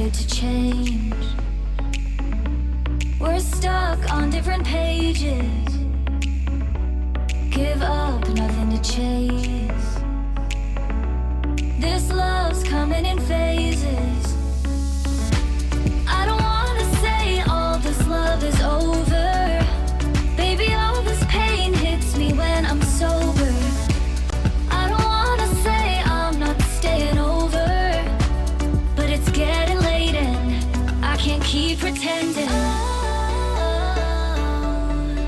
started to change. We're stuck on different pages. Give up, nothing to chase. This love's coming in phases. I don't wanna say all this love is over. Baby, all this pain hits me when I'm sober. I don't wanna say I'm not staying over, but it's getting late and I can't keep pretending.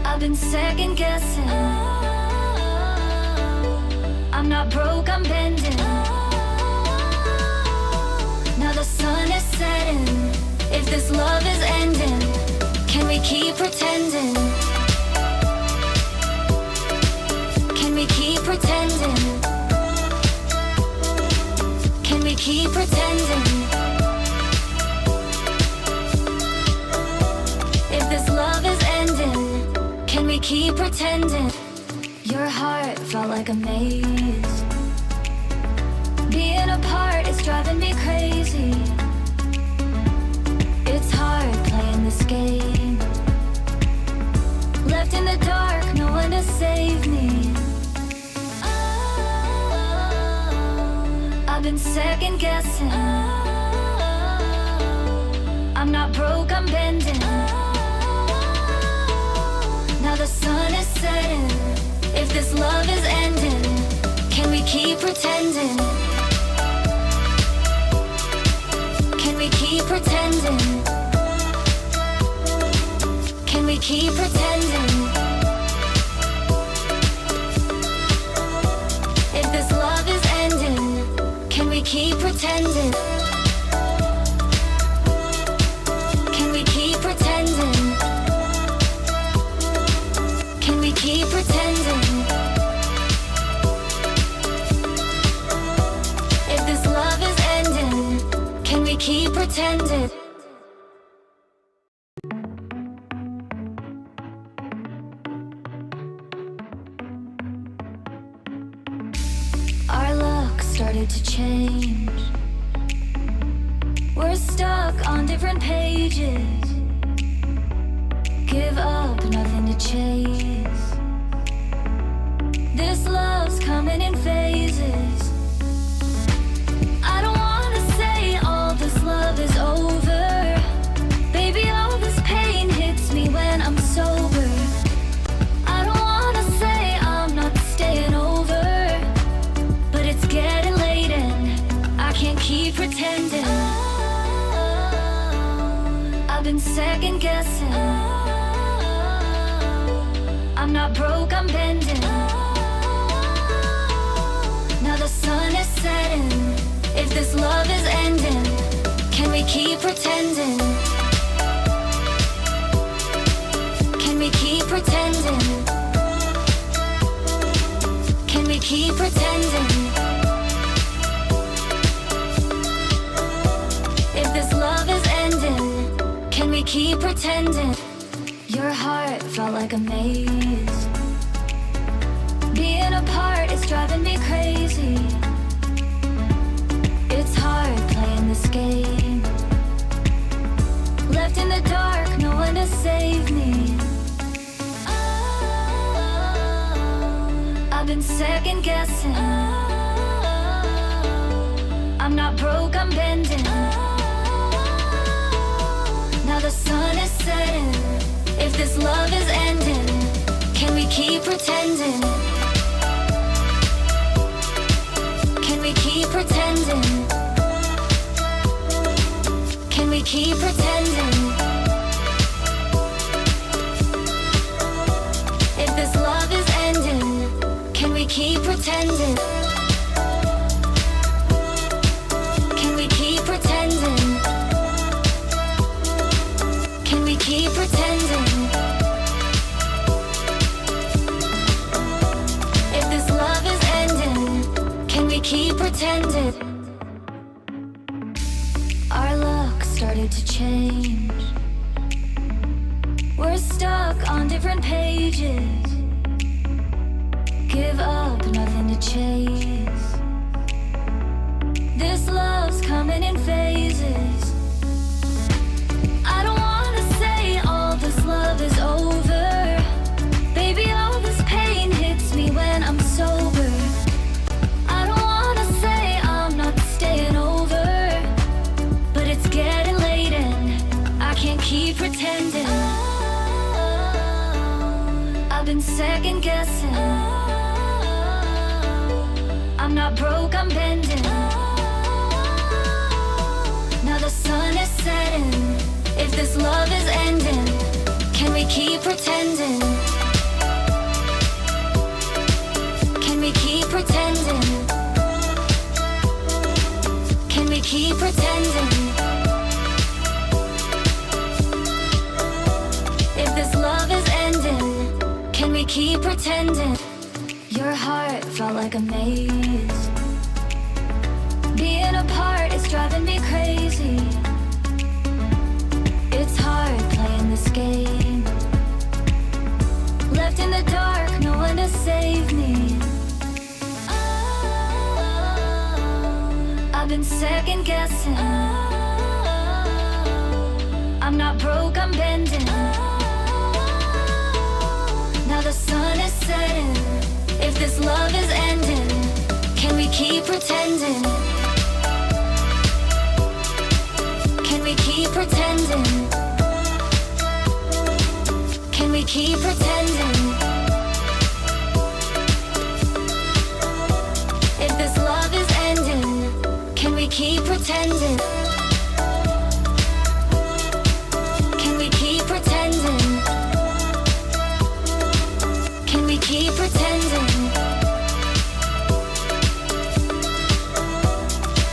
I've been second guessing. I'm not broke, I'm bending. Now the sun is setting. If this love is ending, can we keep pretending? Can we keep pretending? Can we keep pretending? If this love is ending, can we keep pretending? Your heart felt like a maze. Being apart is driving me crazy. It's hard playing this game. Left in the dark, no one to save me. I've been second guessing. I'm not broke, I'm bending. Now the sun is setting. If this love is ending, can we keep pretending? Can we keep pretending? Can we keep pretending? If this love is ending, can we keep pretending? Can we keep pretending? Can we keep pretending? If this love is ending, can we keep pretending? Our luck started to change. We're stuck on different pages. Give up, nothing to chase. This love's coming in phases. I don't wanna say all this love is over. Baby, all this pain hits me when I'm sober. I don't wanna say I'm not staying over, but it's getting late and I can't keep pretending. I've been second guessing. I'm not broke, I'm bending. Now the sun is setting. If this love is ending, can we keep pretending? Can we keep pretending? Can we keep pretending? If this love is ending, can we keep pretending? Your heart felt like a maze. Being apart is driving me crazy. It's hard playing this game. Left in the dark, no one to save me. I've been second guessing. I'm not broke, I'm bending. Now the sun is setting. If this love is ending, can we keep pretending? Can we keep pretending? Can we keep pretending? If this love is ending, can we keep pretending? Can we keep pretending? Can we keep pretending? If this love is ending, can we keep pretending? Our luck started to change. We're stuck on different pages. Give up, nothing to chase. This love's coming in phases. second guessing. I'm not broke, I'm bending. Now the sun is setting. If this love is ending, can we keep pretending? Can we keep pretending? Can we keep pretending? If this love is ending, can we keep pretending? Your heart felt like a maze. Being apart is driving me crazy. It's hard playing this game. Left in the dark, no one to save me. I've been second guessing. I'm not broke, I'm bending. Now the sun is setting. If this love is ending, can we keep pretending? Can we keep pretending? Can we keep pretending? If this love is ending, can we keep pretending? Can we keep pretending? Can we keep pretending?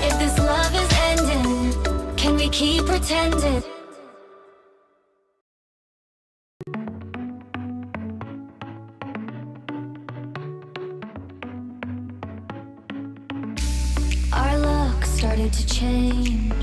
If this love is ending, can we keep pretending? Our luck started to change.